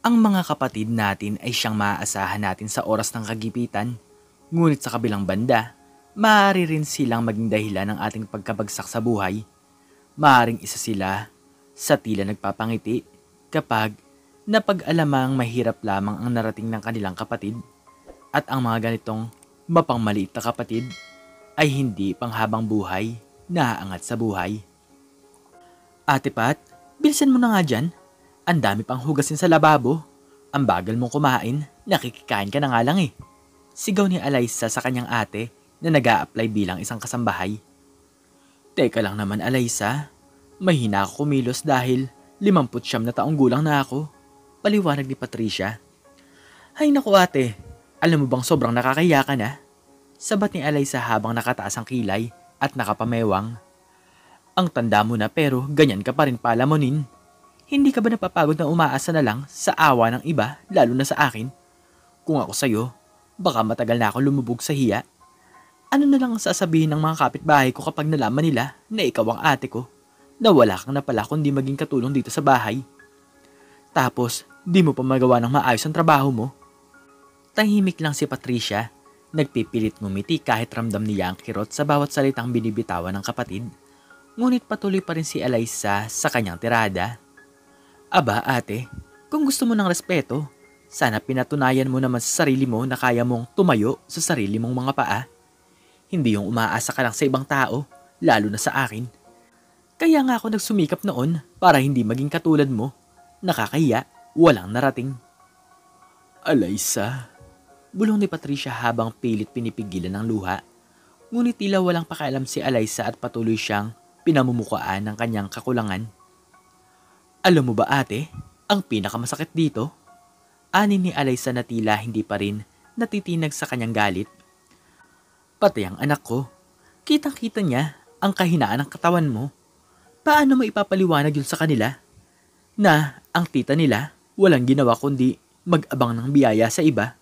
Ang mga kapatid natin ay siyang maaasahan natin sa oras ng kagipitan. Ngunit sa kabilang banda, maaari rin silang maging dahilan ng ating pagkabagsak sa buhay. Maaaring isa sila sa tila nagpapangiti kapag napag-alamang mahirap lamang ang narating ng kanilang kapatid at ang mga ganitong mapangmaliit na kapatid ay hindi panghabang buhay naaangat sa buhay. Ate Pat, bilisan mo na nga dyan. Ang dami pang hugasin sa lababo. Ang bagal mong kumain, nakikikain ka na nga lang eh. Sigaw ni Alaysa sa kanyang ate na nag-a-apply bilang isang kasambahay. Teka lang naman Alaysa, mahina ako kumilos dahil 59 na taong gulang na ako. Paliwanag ni Patricia. Hay naku ate, alam mo bang sobrang nakakahiya ka na? Sabat ni Alaysa habang nakataas ang kilay at nakapamewang. Ang tanda mo na pero ganyan ka pa rin palamunin. Hindi ka ba napapagod na umaasa na lang sa awa ng iba lalo na sa akin? Kung ako sa'yo, baka matagal na ako lumubog sa hiya. Ano na lang ang sasabihin ng mga kapitbahay ko kapag nalaman nila na ikaw ang ate ko? Na wala kang na pala kundi maging katulong dito sa bahay. Tapos, di mo pa magawa ng maayos ang trabaho mo. Tahimik lang si Patricia. Nagpipilit ngumiti kahit ramdam niya ang kirot sa bawat salitang binibitawan ng kapatid. Ngunit patuloy pa rin si Alaysa sa kanyang tirada. Aba ate, kung gusto mo ng respeto, sana pinatunayan mo naman sa sarili mo na kaya mong tumayo sa sarili mong mga paa. Hindi yung umaasa ka lang sa ibang tao, lalo na sa akin. Kaya nga ako nagsumikap noon para hindi maging katulad mo. Nakakahiya, walang narating. Alaysa, bulong ni Patricia habang pilit pinipigilan ng luha. Ngunit tila walang pakialam si Alaysa at patuloy siyang pinamumukaan ng kanyang kakulangan. Alam mo ba ate, ang pinakamasakit dito? Ani ni Alaysa na tila hindi pa rin natitinag sa kanyang galit. Pati ang anak ko, kitang-kita niya ang kahinaan ng katawan mo. Paano mo ipapaliwanag yun sa kanila? Na ang tita nila walang ginawa kundi mag-abang ng biyaya sa iba?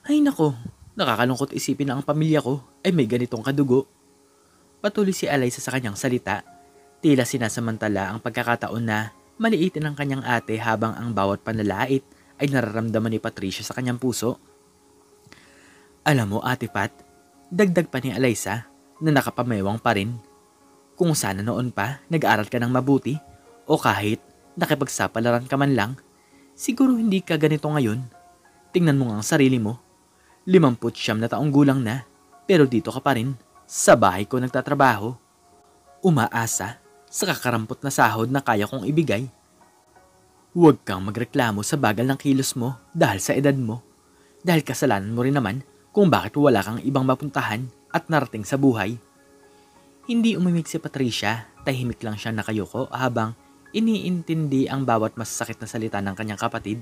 Ay nako, nakakalungkot isipin na ang pamilya ko ay may ganitong kadugo. Patuloy si Alaysa sa kanyang salita, tila sinasamantala ang pagkakataon na maliitin ang kanyang ate habang ang bawat panlalait ay nararamdaman ni Patricia sa kanyang puso. Alam mo ate Pat, dagdag pa ni Alaysa na nakapamewang pa rin. Kung sana noon pa nag-aral ka ng mabuti o kahit nakipagsapalaran ka man lang, siguro hindi ka ganito ngayon. Tingnan mo nga ang sarili mo. 59 na taong gulang na pero dito ka pa rin sa bahay ko nagtatrabaho. Umaasa sa kakarampot na sahod na kaya kong ibigay. Huwag kang magreklamo sa bagal ng kilos mo dahil sa edad mo. Dahil kasalanan mo rin naman kung bakit wala kang ibang mapuntahan at narating sa buhay. Hindi umimik si Patricia, tahimik lang siya nakayuko habang iniintindi ang bawat masasakit na salita ng kanyang kapatid.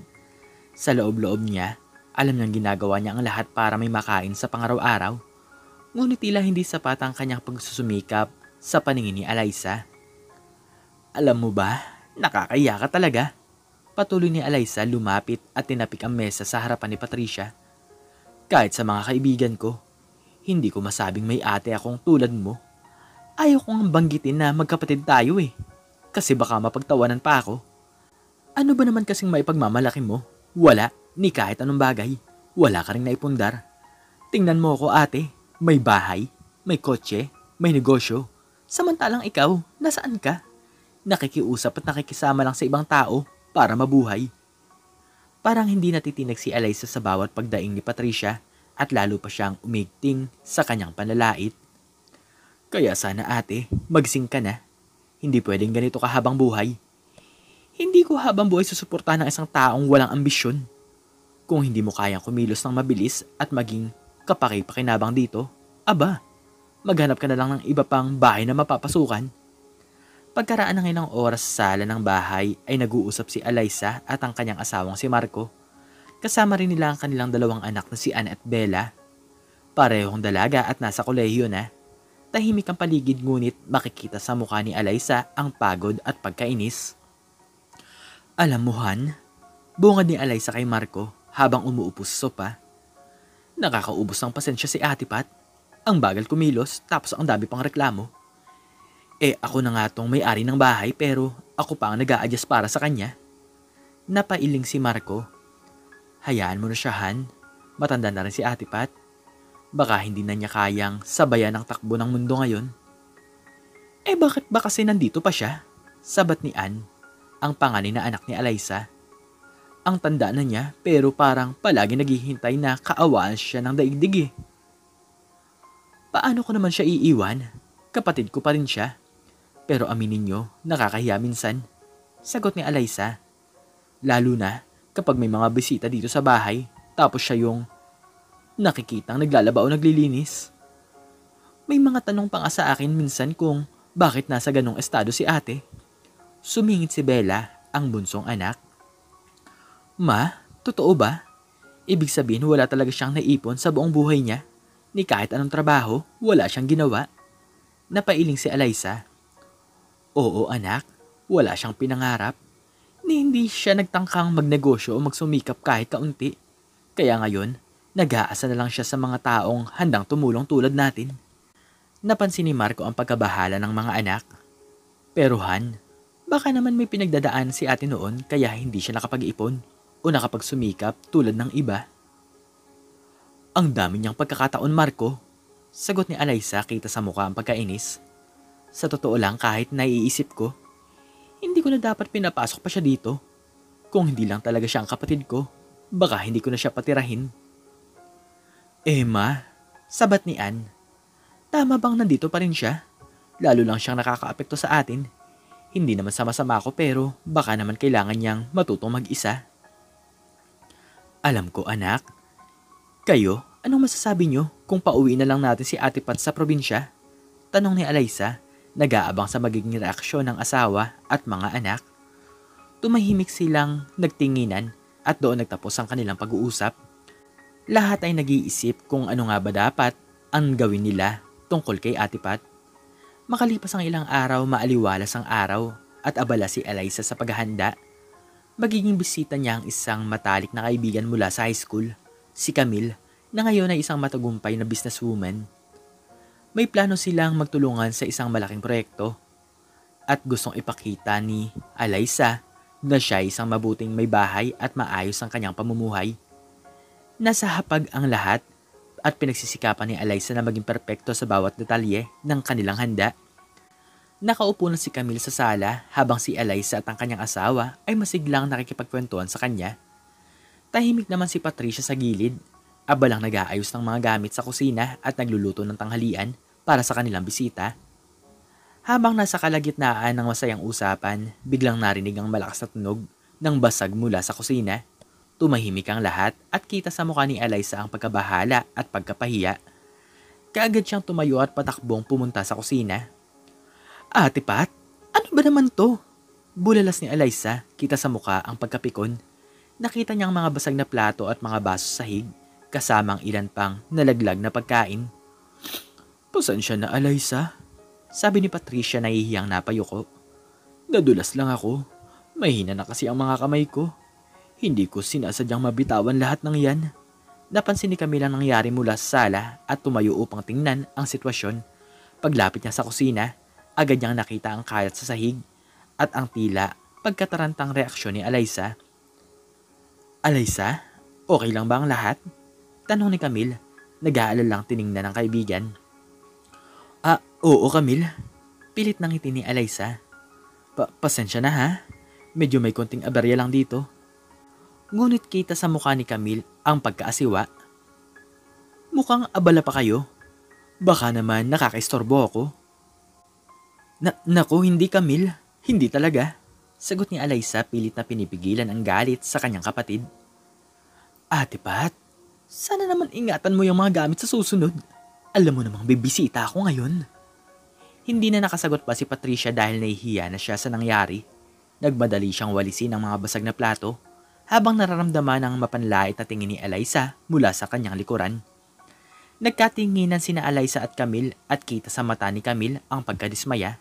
Sa loob-loob niya, alam niyang ginagawa niya ang lahat para may makain sa pangaraw-araw. Ngunit tila hindi sapat ang kanyang pagsusumikap sa paningin ni Alaysa. Alam mo ba, nakakaya ka talaga. Patuloy ni Alaysa lumapit at tinapik ang mesa sa harapan ni Patricia. Kahit sa mga kaibigan ko, hindi ko masabing may ate akong tulad mo. Ayaw kong banggitin na magkapatid tayo eh. Kasi baka mapagtawanan pa ako. Ano ba naman kasing maipagmamalaki mo? Wala, ni kahit anong bagay. Wala ka rin naipundar. Tingnan mo ako ate, may bahay, may kotse, may negosyo. Samantalang ikaw, nasaan ka? Nakikiusap at nakikisama lang sa ibang tao para mabuhay. Parang hindi natitinag si Alaysa sa bawat pagdaing ni Patricia at lalo pa siyang umigting sa kanyang panlalait. Kaya sana ate, magising ka na. Hindi pwedeng ganito ka habang buhay. Hindi ko habang buhay susuportahan ng isang taong walang ambisyon. Kung hindi mo kayang kumilos ng mabilis at maging kapaki-pakinabang dito, aba, maghanap ka na lang ng iba pang bahay na mapapasukan. Pagkaraan ng ilang oras sa sala ng bahay ay nag-uusap si Alaysa at ang kanyang asawang si Marco. Kasama rin nila ang kanilang dalawang anak na si Anne at Bella. Parehong dalaga at nasa kolehiyo na. Tahimik ang paligid ngunit makikita sa mukha ni Alaysa ang pagod at pagkainis. Alam mo Han, bungad ni Alaysa kay Marco habang umuupo sa sopa. Nakakaubos ng pasensya si Ate Pat. Ang bagal kumilos tapos ang dami pang reklamo. Ako na nga tong may-ari ng bahay pero ako pa ang nag-a-adjust para sa kanya. Napailing si Marco. Hayaan mo na siya, Han. Matanda na rin si Ate Pat. Baka hindi na niya kayang sabayan ang takbo ng mundo ngayon. Bakit ba kasi nandito pa siya? Sabat ni Ann, ang panganay na anak ni Alyssa. Ang tanda na niya pero parang palagi naghihintay na kaawaan siya ng daigdig eh. Paano ko naman siya iiwan? Kapatid ko pa rin siya. Pero aminin niyo, nakakahiya minsan. Sagot ni Alyssa. Lalo na kapag may mga bisita dito sa bahay tapos siya yung nakikitang naglalaba o naglilinis. May mga tanong pa nga sa akin minsan kung bakit nasa ganong estado si ate. Sumingit si Bella, ang bunsong anak. Ma, totoo ba? Ibig sabihin wala talaga siyang naipon sa buong buhay niya? Ni kahit anong trabaho, wala siyang ginawa? Napailing si Alyssa. Oo anak, wala siyang pinangarap. Ni hindi siya nagtangkang magnegosyo o magsumikap kahit kaunti. Kaya ngayon, nag-aasa na lang siya sa mga taong handang tumulong tulad natin. Napansin ni Marco ang pagkabahala ng mga anak. Pero Han, baka naman may pinagdadaan si ate noon kaya hindi siya nakapag-ipon o nakapagsumikap tulad ng iba. Ang dami niyang pagkakataon, Marco. Sagot ni Alyssa kita sa mukha ang pagkainis. Sa totoo lang kahit naiisip ko, hindi ko na dapat pinapasok pa siya dito. Kung hindi lang talaga siya ang kapatid ko, baka hindi ko na siya patirahin. Ma, sabat ni Ann. Tama bang nandito pa rin siya? Lalo lang siyang nakakaapekto sa atin. Hindi naman sama-sama ako pero baka naman kailangan niyang matutong mag-isa. Alam ko anak. Kayo, anong masasabi niyo kung pauwi na lang natin si Ate Pat sa probinsya? Tanong ni Alyssa, nag-aabang sa magiging reaksyon ng asawa at mga anak. Tumahimik silang nagtinginan at doon nagtapos ang kanilang pag-uusap. Lahat ay nag-iisip kung ano nga ba dapat ang gawin nila tungkol kay Ate Pat. Makalipas ang ilang araw, maaliwalas ang araw at abala si Alyssa sa paghahanda. Magiging bisita niya ang isang matalik na kaibigan mula sa high school, si Camille, na ngayon ay isang matagumpay na businesswoman. May plano silang magtulungan sa isang malaking proyekto at gustong ipakita ni Alyssa na siya ay isang mabuting may bahay at maayos ang kanyang pamumuhay. Nasa hapag ang lahat at pinagsisikapan ni Alyssa na maging perpekto sa bawat detalye ng kanilang handa. Nakaupo na si Camille sa sala habang si Alyssa at ang kanyang asawa ay masiglang nakikipagkwentuhan sa kanya. Tahimik naman si Patricia sa gilid, abalang nag-aayos ng mga gamit sa kusina at nagluluto ng tanghalian para sa kanilang bisita. Habang nasa kalagitnaan ng masayang usapan, biglang narinig ang malakas na tunog ng basag mula sa kusina. Tumahimik ang lahat at kita sa mukha ni Alyssa ang pagkabahala at pagkapahiya. Kaagad siyang tumayo at patakbong pumunta sa kusina. Ate Pat, ano ba naman to? Bulalas ni Alyssa, kita sa mukha ang pagkapikon. Nakita niyang mga basag na plato at mga baso sa hig, kasamang ilan pang nalaglag na pagkain. Pasensya na Alyssa, sabi ni Patricia na hihiyang napayuko. Nadulas lang ako. Mahina na kasi ang mga kamay ko. Hindi ko sinasadyang mabitawan lahat ng yan. Napansin ni Camille ang nangyari mula sa sala at tumayo upang tingnan ang sitwasyon. Paglapit niya sa kusina, agad niyang nakita ang kalat sa sahig at ang tila pagkatarantang reaksyon ni Alyssa. Alyssa, okay lang ba ang lahat? Tanong ni Camille, nag-aalalang tiningnan ng kaibigan. Oo Camille. Pilit nang ngiti ni Alyssa. Pasensya na ha, medyo may konting aberya lang dito. Ngunit kita sa mukha ni Camille ang pagkaasiwa. Mukhang abala pa kayo. Baka naman nakakaistorbo ako. Naku, hindi Camille. Hindi talaga. Sagot ni Alyssa pilit na pinipigilan ang galit sa kanyang kapatid. Ate Pat, sana naman ingatan mo yung mga gamit sa susunod. Alam mo namang bibisita ako ngayon. Hindi na nakasagot pa si Patricia dahil nahihiya na siya sa nangyari. Nagmadali siyang walisin ang mga basag na plato habang nararamdaman ang mapanlait na tingin ni Alyssa mula sa kanyang likuran. Nagkatinginan sina Alyssa at Camille at kita sa mata ni Camille ang pagkadismaya.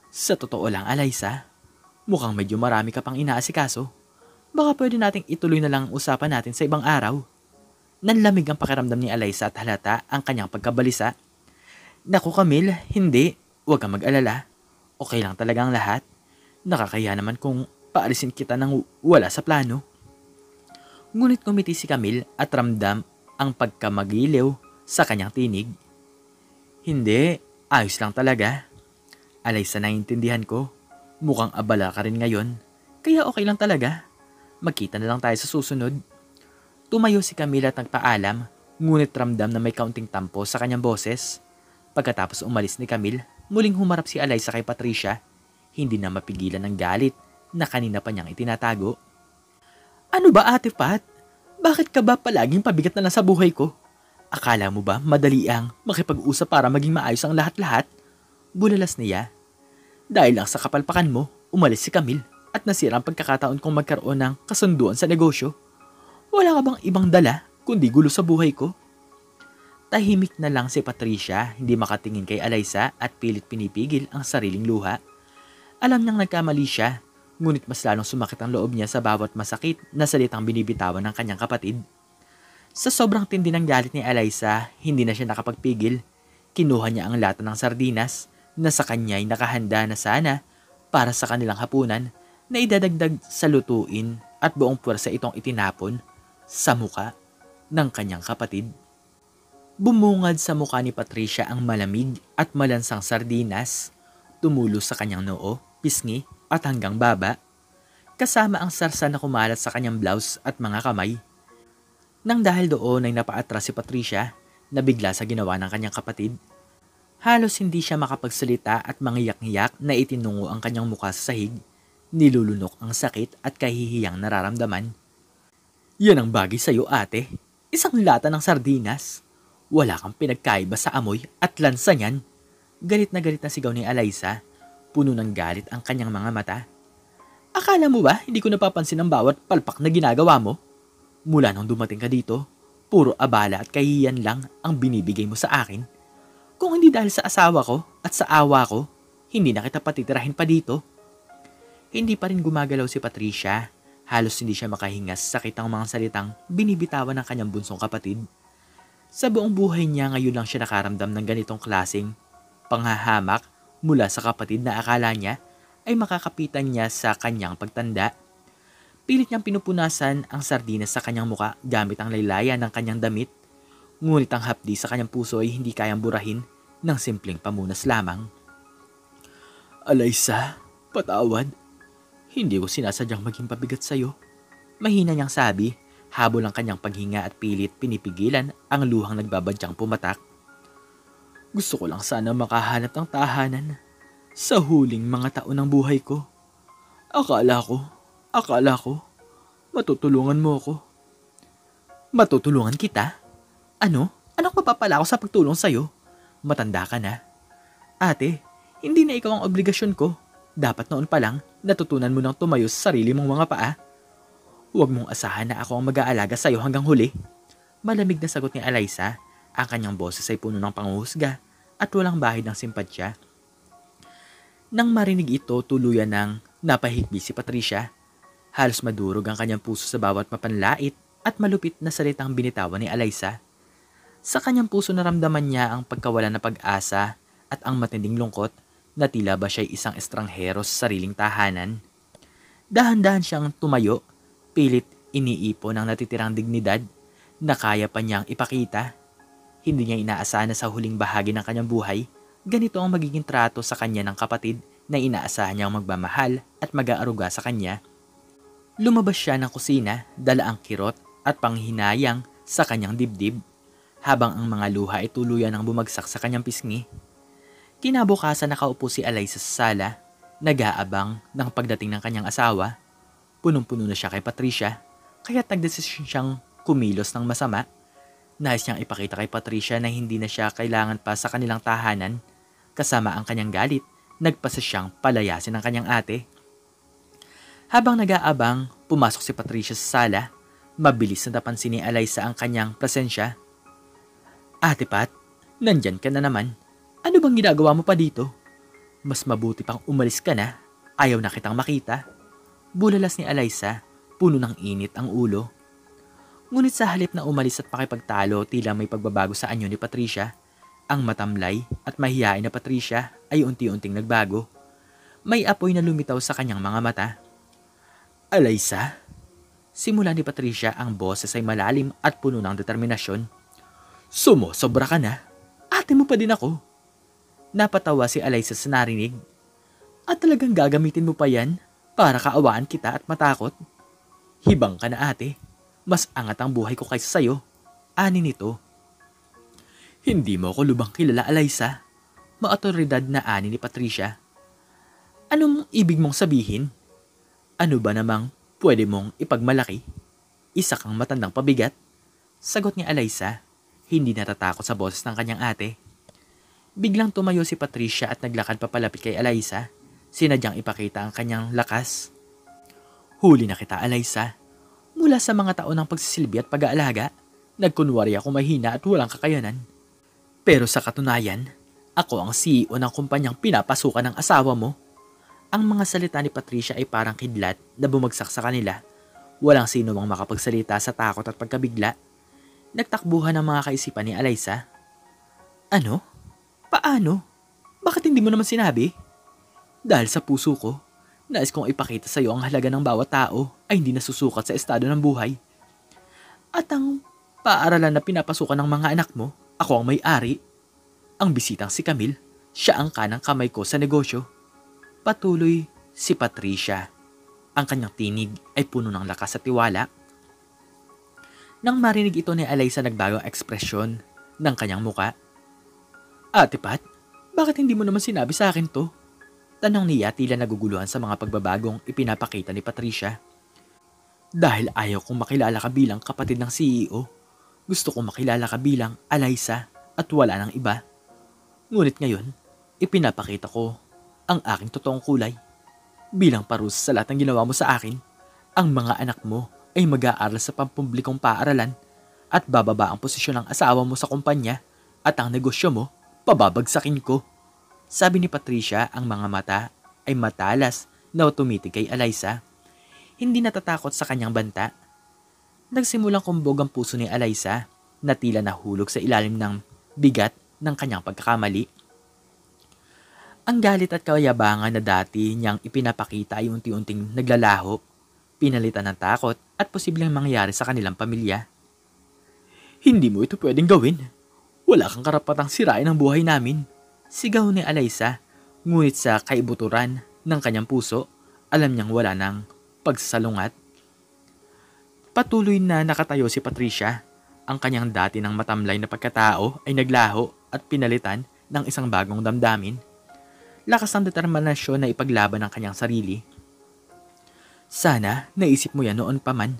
Sa totoo lang Alyssa, mukhang medyo marami ka pang inaasikaso. Baka pwede nating ituloy na lang ang usapan natin sa ibang araw. Nanlamig ang pakiramdam ni Alyssa at halata ang kanyang pagkabalisa. Naku Camille, hindi. Huwag kang mag-alala. Okay lang talaga ang lahat. Nakakaya naman kung paalisin kita nang wala sa plano. Ngunit ngumiti si Camille at ramdam ang pagkamagiliw sa kanyang tinig. Hindi, ayos lang talaga. Alaysa, naiintindihan ko. Mukhang abala ka rin ngayon. Kaya okay lang talaga. Magkita na lang tayo sa susunod. Tumayo si Camille at nagpaalam, ngunit ramdam na may kaunting tampo sa kanyang boses. Pagkatapos umalis ni Camille, muling humarap si Alaysa kay Patricia. Hindi na mapigilan ng galit na kanina pa niyang itinatago. Ano ba, Ate Pat? Bakit ka ba palaging pabigat na lang sa buhay ko? Akala mo ba madali ang makipag-usap para maging maayos ang lahat-lahat? Bulalas niya. Dahil lang sa kapalpakan mo, umalis si Camille at nasira ang pagkakataon kong magkaroon ng kasunduan sa negosyo. Wala ka bang ibang dala kundi gulo sa buhay ko? Tahimik na lang si Patricia, hindi makatingin kay Alaysa at pilit pinipigil ang sariling luha. Alam niyang nagkamali siya, ngunit mas lalong sumakit ang loob niya sa bawat masakit na salitang binibitawan ng kanyang kapatid. Sa sobrang tindi ng galit ni Alaysa, hindi na siya nakapagpigil. Kinuha niya ang lata ng sardinas na sa kanya ay nakahanda na sana para sa kanilang hapunan na idadagdag sa lutuin at buong puwersa itong itinapon sa muka ng kanyang kapatid. Bumungad sa muka ni Patricia ang malamig at malansang sardinas, tumulo sa kanyang noo, pisngi at hanggang baba, kasama ang sarsa na kumalat sa kanyang blouse at mga kamay. Nang dahil doon ay napaatras si Patricia, nabigla sa ginawa ng kanyang kapatid. Halos hindi siya makapagsalita at mangiyak-ngiyak na itinungo ang kanyang mukha sa sahig. Nilulunok ang sakit at kahihiyang nararamdaman. Yan ang bagay sa'yo, ate. Isang lata ng sardinas. Wala kang pinagkaiba sa amoy at lansa niyan. Galit na sigaw ni Alaysa. Puno ng galit ang kanyang mga mata. Akala mo ba hindi ko napapansin ang bawat palpak na ginagawa mo? Mula nung dumating ka dito, puro abala at kahihiyan lang ang binibigay mo sa akin. Kung hindi dahil sa asawa ko at sa awa ko, hindi na kita patitirahin pa dito. Hindi pa rin gumagalaw si Patricia. Halos hindi siya makahinga sa sakit ang mga salitang binibitawan ng kanyang bunsong kapatid. Sa buong buhay niya ngayon lang siya nakaramdam ng ganitong klaseng panghahamak mula sa kapatid na akala niya ay makakapitan niya sa kanyang pagtanda. Pilit niyang pinupunasan ang sardinas sa kanyang muka gamit ang laylayan ng kanyang damit. Ngunit ang hapdi sa kanyang puso ay hindi kayang burahin ng simpleng pamunas lamang. Alaysa, patawad. Hindi ko sinasadyang maging pabigat sa'yo. Mahina niyang sabi, habol ang kanyang paghinga at pilit pinipigilan ang luhang nagbabadyang pumatak. Gusto ko lang sana makahanap ng tahanan sa huling mga taon ng buhay ko. Akala ko, matutulungan mo ako. Matutulungan kita? Ano? Anong mapapala ko sa pagtulong sa'yo? Matanda ka na. Ate, hindi na ikaw ang obligasyon ko. Dapat noon pa lang, natutunan mo nang tumayo sa sarili mong mga paa. Huwag mong asahan na ako ang mag-aalaga sa'yo hanggang huli. Malamig na sagot ni Alaysa. Ang kanyang boses ay puno ng panghuhusga at walang bahid ng simpatsya. Nang marinig ito, tuluyan ng napahigbi si Patricia. Halos madurog ang kanyang puso sa bawat mapanlait at malupit na salitang binitawan ni Alaysa. Sa kanyang puso naramdaman niya ang pagkawala ng pag-asa at ang matinding lungkot na tila ba siya'y isang estranghero sa sariling tahanan. Dahan-dahan siyang tumayo, pilit iniipon ang natitirang dignidad na kaya pa niyang ipakita. Hindi niya inaasahan na sa huling bahagi ng kanyang buhay, ganito ang magiging trato sa kanya ng kapatid na inaasahan niyang magmamahal at mag-aaruga sa kanya. Lumabas siya ng kusina, dala ang kirot at panghinayang sa kanyang dibdib, habang ang mga luha ay tuluyan ng bumagsak sa kanyang pisngi. Kinabukasan nakaupo si Alaysa sa sala, nag-aabang ng pagdating ng kanyang asawa. Punong-puno na siya kay Patricia, kaya't nagdesisyon siyang kumilos ng masama. Nais niyang ipakita kay Patricia na hindi na siya kailangan pa sa kanilang tahanan. Kasama ang kanyang galit, nagpasa siyang palayasin ng kanyang ate. Habang nag-aabang, pumasok si Patricia sa sala. Mabilis na napansin ni Alaysa ang kanyang presensya. Ate Pat, nandyan ka na naman. Ano bang ginagawa mo pa dito? Mas mabuti pang umalis ka na. Ayaw na kitang makita. Bulalas ni Alaysa, puno ng init ang ulo. Ngunit sa halip na umalis at pakipagtalo, tila may pagbabago sa anyo ni Patricia. Ang matamlay at mahiyain na Patricia ay unti-unting nagbago. May apoy na lumitaw sa kanyang mga mata. Alaysa? Simula ni Patricia ang boses ay malalim at puno ng determinasyon. Sobra ka na. Ate mo pa din ako. Napatawa si Alaysa sa narinig. At talagang gagamitin mo pa yan para kaawaan kita at matakot? Hibang ka na ate. Mas angat ang buhay ko kaysa sayo. Ani nito. Hindi mo ako lubang kilala, Alaysa. Maotoridad na ani ni Patricia. Anong ibig mong sabihin? Ano ba namang pwede mong ipagmalaki? Isa kang matandang pabigat? Sagot ni Alaysa, hindi natatakot sa boses ng kanyang ate. Biglang tumayo si Patricia at naglakad papalapit kay Alaysa, sinadyang ipakita ang kanyang lakas. Huli na kita, Alaysa. Mula sa mga taon ng pagsisilbi at pag-aalaga, nagkunwari ako mahina at walang kakayanan. Pero sa katunayan, ako ang CEO ng kumpanyang pinapasukan ng asawa mo. Ang mga salita ni Patricia ay parang kidlat na bumagsak sa kanila. Walang sino mang makapagsalita sa takot at pagkabigla. Nagtakbuhan ang mga kaisipan ni Alaysa. Ano? Paano? Bakit hindi mo naman sinabi? Dahil sa puso ko, nais kong ipakita sa iyo ang halaga ng bawat tao ay hindi nasusukat sa estado ng buhay. At ang paaralan na pinapasukan ng mga anak mo, ako ang may-ari. Ang bisitang si Camille, siya ang kanang kamay ko sa negosyo. Patuloy si Patricia. Ang kanyang tinig ay puno ng lakas at tiwala. Nang marinig ito ni Alaysa, nagbago ang ekspresyon ng kanyang muka. Ate Pat, bakit hindi mo naman sinabi sa akin to? Tanong niya, tila naguguluhan sa mga pagbabagong ipinapakita ni Patricia. Dahil ayaw kong makilala ka bilang kapatid ng CEO. Gusto kong makilala ka bilang Alaysa at wala nang iba. Ngunit ngayon, ipinapakita ko ang aking totoong kulay. Bilang parusa sa lahat ng ginawa mo sa akin, ang mga anak mo ay mag-aaral sa pampublikong paaralan at bababa ang posisyon ng asawa mo sa kumpanya at ang negosyo mo, pababagsakin ko. Sabi ni Patricia, ang mga mata ay matalas na tumitig kay Alaysa. Hindi natatakot sa kanyang banta. Nagsimulang kumbog ang puso ni Alaysa na tila nahulog sa ilalim ng bigat ng kanyang pagkakamali. Ang galit at kayabangan na dati niyang ipinapakita ay unti-unting naglalaho, pinalitan ng takot at posibleng mangyari sa kanilang pamilya. Hindi mo ito pwedeng gawin. Wala kang karapatang sirain ang buhay namin. Sigaw ni Alaysa, ngunit sa kaibuturan ng kanyang puso, alam niyang wala ng pagsasalungat. Patuloy na nakatayo si Patricia. Ang kanyang dati ng matamlay na pagkatao ay naglaho at pinalitan ng isang bagong damdamin. Lakas ng determinasyon na ipaglaban ang kanyang sarili. Sana naisip mo yan noon pa man.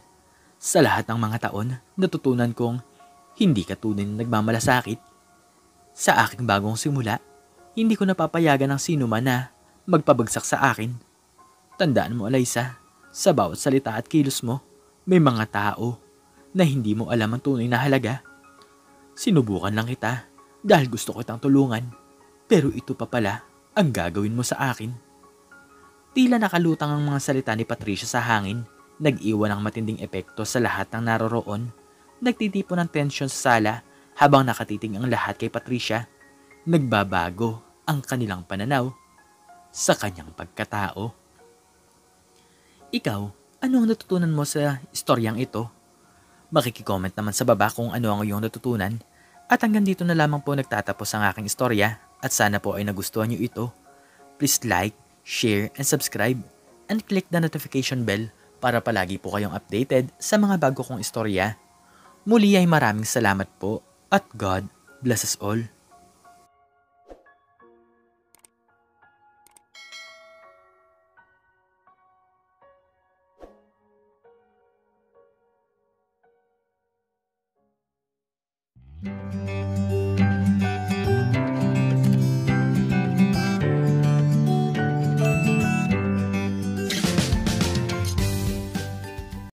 Sa lahat ng mga taon, natutunan kong hindi ka tunay na nagmamalasakit. Sa aking bagong simula, hindi ko napapayagan ng sino man na magpabagsak sa akin. Tandaan mo, Alaysa, sa bawat salita at kilos mo, may mga tao na hindi mo alam ang tunay na halaga. Sinubukan lang kita dahil gusto ko kitang tulungan, pero ito pa pala ang gagawin mo sa akin. Tila nakalutang ang mga salita ni Patricia sa hangin, nag-iwan ng matinding epekto sa lahat ng naroroon. Nagtitipo ng tensyon sa sala habang nakatitig ang lahat kay Patricia. Nagbabago ang kanilang pananaw sa kanyang pagkatao. Ikaw, ano ang natutunan mo sa istoryang ito? Makikicomment naman sa baba kung ano ang iyong natutunan. At hanggang dito na lamang po nagtatapos ang aking istorya at sana po ay nagustuhan niyo ito. Please like, share, and subscribe and click the notification bell para palagi po kayong updated sa mga bago kong istorya. Muli ay maraming salamat po at God bless us all.